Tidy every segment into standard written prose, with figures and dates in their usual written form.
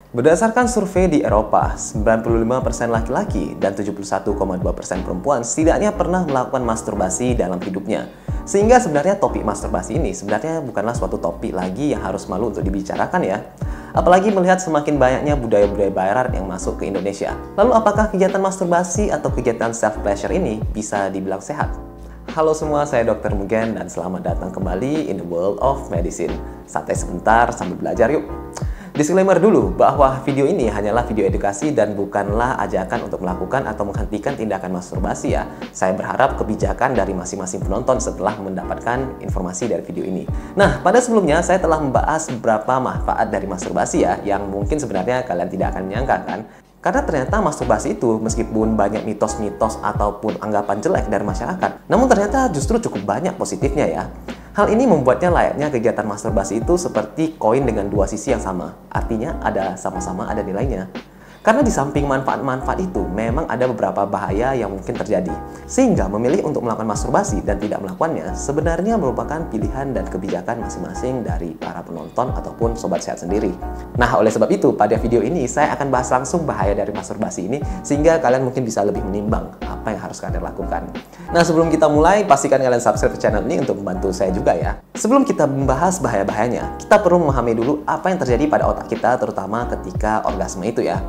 Berdasarkan survei di Eropa, 95% laki-laki dan 71,2% perempuan setidaknya pernah melakukan masturbasi dalam hidupnya. Sehingga sebenarnya topik masturbasi ini sebenarnya bukanlah suatu topik lagi yang harus malu untuk dibicarakan ya. Apalagi melihat semakin banyaknya budaya-budaya barat yang masuk ke Indonesia. Lalu apakah kegiatan masturbasi atau kegiatan self-pleasure ini bisa dibilang sehat? Halo semua, saya Dr. Mugen dan selamat datang kembali in the world of medicine. Santai sebentar sambil belajar yuk. Disclaimer dulu bahwa video ini hanyalah video edukasi dan bukanlah ajakan untuk melakukan atau menghentikan tindakan masturbasi ya. Saya berharap kebijakan dari masing-masing penonton setelah mendapatkan informasi dari video ini. Nah, pada sebelumnya saya telah membahas beberapa manfaat dari masturbasi ya, yang mungkin sebenarnya kalian tidak akan menyangka kan. Karena ternyata masturbasi itu meskipun banyak mitos-mitos ataupun anggapan jelek dari masyarakat, namun ternyata justru cukup banyak positifnya ya. Hal ini membuatnya layaknya kegiatan masturbasi itu seperti koin dengan dua sisi yang sama. Artinya sama-sama ada nilainya. Karena di samping manfaat-manfaat itu, memang ada beberapa bahaya yang mungkin terjadi. Sehingga memilih untuk melakukan masturbasi dan tidak melakukannya sebenarnya merupakan pilihan dan kebijakan masing-masing dari para penonton ataupun sobat sehat sendiri. Nah, oleh sebab itu, pada video ini saya akan bahas langsung bahaya dari masturbasi ini, sehingga kalian mungkin bisa lebih menimbang apa yang harus kalian lakukan. Nah, sebelum kita mulai, pastikan kalian subscribe ke channel ini untuk membantu saya juga ya. Sebelum kita membahas bahaya-bahayanya, kita perlu memahami dulu apa yang terjadi pada otak kita, terutama ketika orgasme itu ya.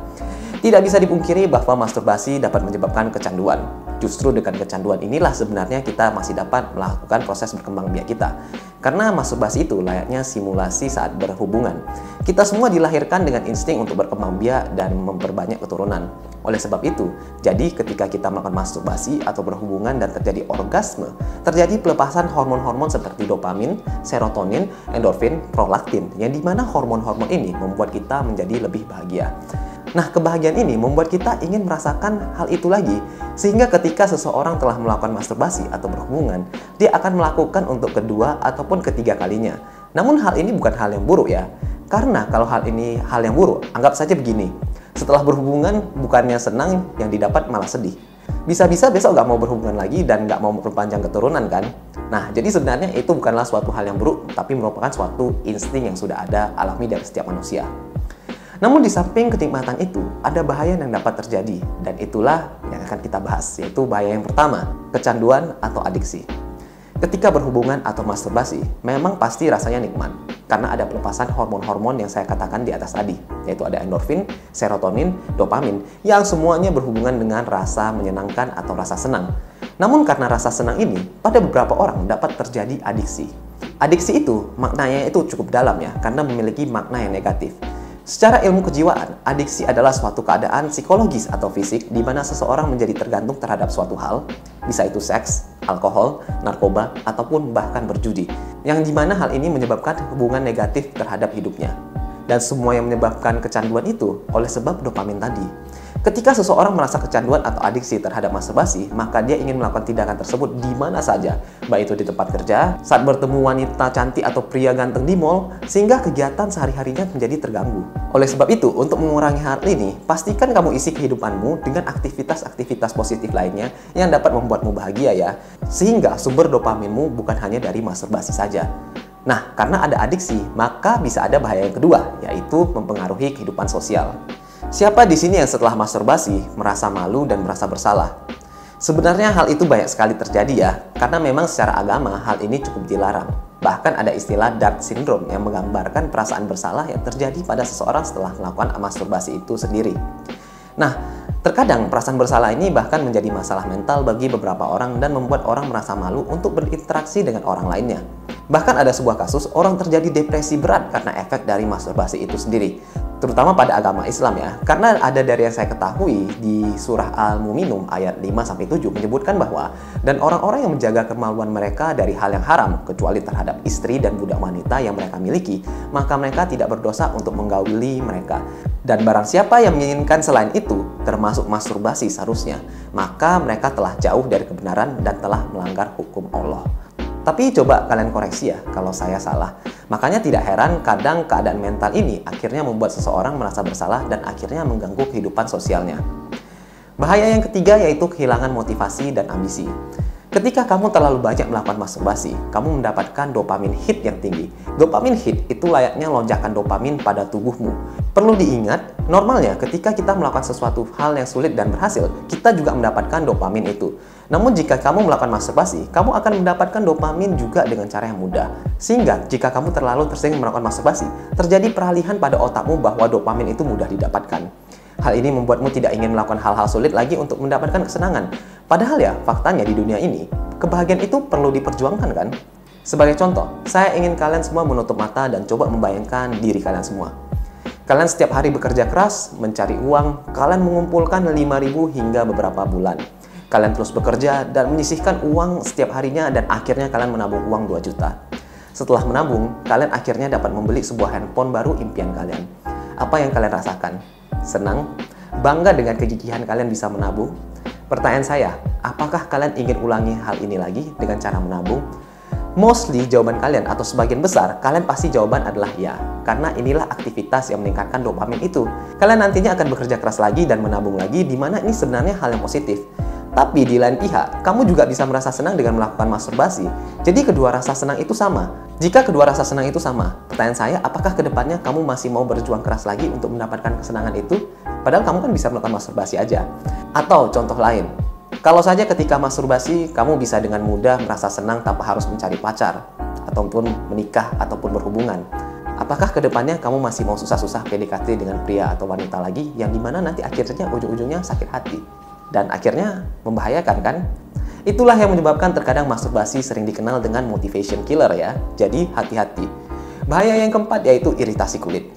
Tidak bisa dipungkiri bahwa masturbasi dapat menyebabkan kecanduan. Justru dengan kecanduan inilah sebenarnya kita masih dapat melakukan proses berkembang biak kita. Karena masturbasi itu layaknya simulasi saat berhubungan. Kita semua dilahirkan dengan insting untuk berkembang biak dan memperbanyak keturunan. Oleh sebab itu, jadi ketika kita melakukan masturbasi atau berhubungan dan terjadi orgasme, terjadi pelepasan hormon-hormon seperti dopamin, serotonin, endorfin, prolaktin, yang dimana hormon-hormon ini membuat kita menjadi lebih bahagia. Nah, kebahagiaan ini membuat kita ingin merasakan hal itu lagi, sehingga ketika seseorang telah melakukan masturbasi atau berhubungan, dia akan melakukan untuk kedua ataupun ketiga kalinya. Namun hal ini bukan hal yang buruk ya, karena kalau hal ini hal yang buruk, anggap saja begini, setelah berhubungan bukannya senang, yang didapat malah sedih. Bisa-bisa besok nggak mau berhubungan lagi dan nggak mau memperpanjang keturunan kan? Nah, jadi sebenarnya itu bukanlah suatu hal yang buruk, tapi merupakan suatu insting yang sudah ada alami dari setiap manusia. Namun di samping kenikmatan itu, ada bahaya yang dapat terjadi, dan itulah yang akan kita bahas, yaitu bahaya yang pertama, kecanduan atau adiksi. Ketika berhubungan atau masturbasi, memang pasti rasanya nikmat, karena ada pelepasan hormon-hormon yang saya katakan di atas tadi, yaitu ada endorfin, serotonin, dopamin, yang semuanya berhubungan dengan rasa menyenangkan atau rasa senang. Namun karena rasa senang ini, pada beberapa orang dapat terjadi adiksi. Adiksi itu, maknanya itu cukup dalam ya, karena memiliki makna yang negatif. Secara ilmu kejiwaan, adiksi adalah suatu keadaan psikologis atau fisik di mana seseorang menjadi tergantung terhadap suatu hal, bisa itu seks, alkohol, narkoba, ataupun bahkan berjudi, yang dimana hal ini menyebabkan hubungan negatif terhadap hidupnya. Dan semua yang menyebabkan kecanduan itu oleh sebab dopamin tadi. Ketika seseorang merasa kecanduan atau adiksi terhadap masturbasi, maka dia ingin melakukan tindakan tersebut di mana saja, baik itu di tempat kerja, saat bertemu wanita cantik atau pria ganteng di mall, sehingga kegiatan sehari-harinya menjadi terganggu. Oleh sebab itu, untuk mengurangi hal ini, pastikan kamu isi kehidupanmu dengan aktivitas-aktivitas positif lainnya yang dapat membuatmu bahagia ya, sehingga sumber dopaminmu bukan hanya dari masturbasi saja. Nah, karena ada adiksi, maka bisa ada bahaya yang kedua, yaitu mempengaruhi kehidupan sosial. Siapa di sini yang setelah masturbasi merasa malu dan merasa bersalah? Sebenarnya hal itu banyak sekali terjadi ya, karena memang secara agama hal ini cukup dilarang. Bahkan ada istilah dark syndrome yang menggambarkan perasaan bersalah yang terjadi pada seseorang setelah melakukan masturbasi itu sendiri. Nah, terkadang perasaan bersalah ini bahkan menjadi masalah mental bagi beberapa orang dan membuat orang merasa malu untuk berinteraksi dengan orang lainnya. Bahkan ada sebuah kasus orang terjadi depresi berat karena efek dari masturbasi itu sendiri, terutama pada agama Islam ya. Karena ada dari yang saya ketahui di surah Al-Muminun ayat 5-7 menyebutkan bahwa dan orang-orang yang menjaga kemaluan mereka dari hal yang haram kecuali terhadap istri dan budak wanita yang mereka miliki, maka mereka tidak berdosa untuk menggauli mereka. Dan barang siapa yang menginginkan selain itu, termasuk masturbasi seharusnya, maka mereka telah jauh dari kebenaran dan telah melanggar hukum Allah. Tapi coba kalian koreksi ya kalau saya salah. Makanya tidak heran kadang keadaan mental ini akhirnya membuat seseorang merasa bersalah dan akhirnya mengganggu kehidupan sosialnya. Bahaya yang ketiga yaitu kehilangan motivasi dan ambisi. Ketika kamu terlalu banyak melakukan masturbasi, kamu mendapatkan dopamin hit yang tinggi. Dopamin hit itu layaknya lonjakan dopamin pada tubuhmu. Perlu diingat, normalnya ketika kita melakukan sesuatu hal yang sulit dan berhasil, kita juga mendapatkan dopamin itu. Namun jika kamu melakukan masturbasi, kamu akan mendapatkan dopamin juga dengan cara yang mudah. Sehingga jika kamu terlalu tersering melakukan masturbasi, terjadi peralihan pada otakmu bahwa dopamin itu mudah didapatkan. Hal ini membuatmu tidak ingin melakukan hal-hal sulit lagi untuk mendapatkan kesenangan. Padahal ya, faktanya di dunia ini, kebahagiaan itu perlu diperjuangkan kan? Sebagai contoh, saya ingin kalian semua menutup mata dan coba membayangkan diri kalian semua. Kalian setiap hari bekerja keras, mencari uang, kalian mengumpulkan 5.000 hingga beberapa bulan. Kalian terus bekerja dan menyisihkan uang setiap harinya dan akhirnya kalian menabung uang 2 juta. Setelah menabung, kalian akhirnya dapat membeli sebuah handphone baru impian kalian. Apa yang kalian rasakan? Senang? Bangga dengan kegigihan kalian bisa menabung? Pertanyaan saya, apakah kalian ingin ulangi hal ini lagi dengan cara menabung? Mostly jawaban kalian atau sebagian besar, kalian pasti jawaban adalah ya. Karena inilah aktivitas yang meningkatkan dopamin itu. Kalian nantinya akan bekerja keras lagi dan menabung lagi, di mana ini sebenarnya hal yang positif. Tapi di lain pihak, kamu juga bisa merasa senang dengan melakukan masturbasi. Jadi kedua rasa senang itu sama. Jika kedua rasa senang itu sama, pertanyaan saya, apakah kedepannya kamu masih mau berjuang keras lagi untuk mendapatkan kesenangan itu? Padahal kamu kan bisa melakukan masturbasi aja. Atau contoh lain, kalau saja ketika masturbasi, kamu bisa dengan mudah merasa senang tanpa harus mencari pacar, ataupun menikah, ataupun berhubungan. Apakah kedepannya kamu masih mau susah-susah PDKT dengan pria atau wanita lagi, yang dimana nanti akhirnya ujung-ujungnya sakit hati? Dan akhirnya membahayakan kan? Itulah yang menyebabkan terkadang masturbasi sering dikenal dengan motivation killer ya. Jadi hati-hati. Bahaya yang keempat yaitu iritasi kulit.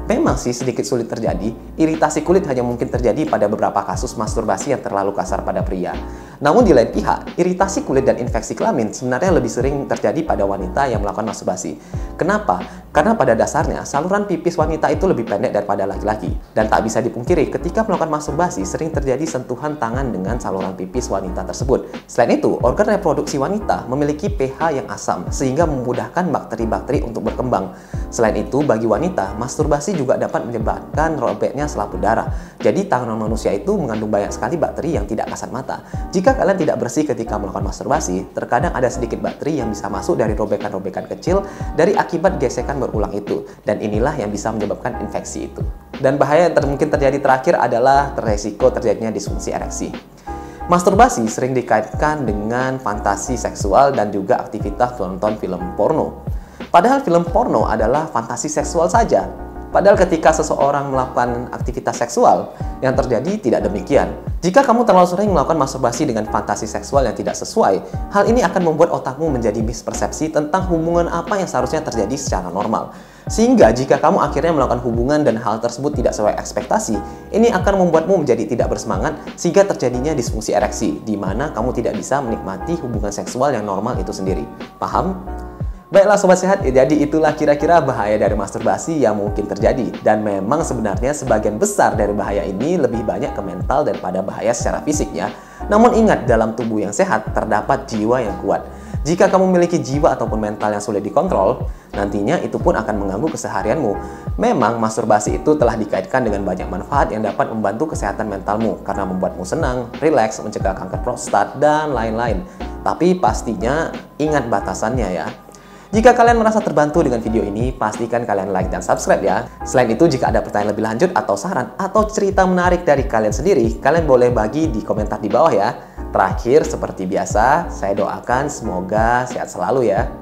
Memang sih sedikit sulit terjadi, iritasi kulit hanya mungkin terjadi pada beberapa kasus masturbasi yang terlalu kasar pada pria. Namun di lain pihak, iritasi kulit dan infeksi kelamin sebenarnya lebih sering terjadi pada wanita yang melakukan masturbasi. Kenapa? Karena pada dasarnya saluran pipis wanita itu lebih pendek daripada laki-laki. Dan tak bisa dipungkiri ketika melakukan masturbasi sering terjadi sentuhan tangan dengan saluran pipis wanita tersebut. Selain itu, organ reproduksi wanita memiliki pH yang asam sehingga memudahkan bakteri-bakteri untuk berkembang. Selain itu, bagi wanita, masturbasi juga dapat menyebabkan robeknya selaput darah. Jadi tangan manusia itu mengandung banyak sekali bakteri yang tidak kasat mata. Jika kalian tidak bersih ketika melakukan masturbasi, terkadang ada sedikit bakteri yang bisa masuk dari robekan-robekan kecil dari akibat gesekan berulang itu. Dan inilah yang bisa menyebabkan infeksi itu. Dan bahaya yang mungkin terjadi terakhir adalah resiko terjadinya disfungsi ereksi. Masturbasi sering dikaitkan dengan fantasi seksual dan juga aktivitas menonton film porno. Padahal film porno adalah fantasi seksual saja. Padahal ketika seseorang melakukan aktivitas seksual, yang terjadi tidak demikian. Jika kamu terlalu sering melakukan masturbasi dengan fantasi seksual yang tidak sesuai, hal ini akan membuat otakmu menjadi mispersepsi tentang hubungan apa yang seharusnya terjadi secara normal. Sehingga jika kamu akhirnya melakukan hubungan dan hal tersebut tidak sesuai ekspektasi, ini akan membuatmu menjadi tidak bersemangat sehingga terjadinya disfungsi ereksi, di mana kamu tidak bisa menikmati hubungan seksual yang normal itu sendiri. Paham? Baiklah Sobat Sehat, jadi itulah kira-kira bahaya dari masturbasi yang mungkin terjadi. Dan memang sebenarnya sebagian besar dari bahaya ini lebih banyak ke mental daripada bahaya secara fisik ya. Namun ingat, dalam tubuh yang sehat terdapat jiwa yang kuat. Jika kamu memiliki jiwa ataupun mental yang sulit dikontrol, nantinya itu pun akan mengganggu keseharianmu. Memang masturbasi itu telah dikaitkan dengan banyak manfaat yang dapat membantu kesehatan mentalmu karena membuatmu senang, rileks, mencegah kanker prostat, dan lain-lain. Tapi pastinya ingat batasannya ya. Jika kalian merasa terbantu dengan video ini, pastikan kalian like dan subscribe ya. Selain itu, jika ada pertanyaan lebih lanjut atau saran atau cerita menarik dari kalian sendiri, kalian boleh bagi di komentar di bawah ya. Terakhir, seperti biasa, saya doakan semoga sehat selalu ya.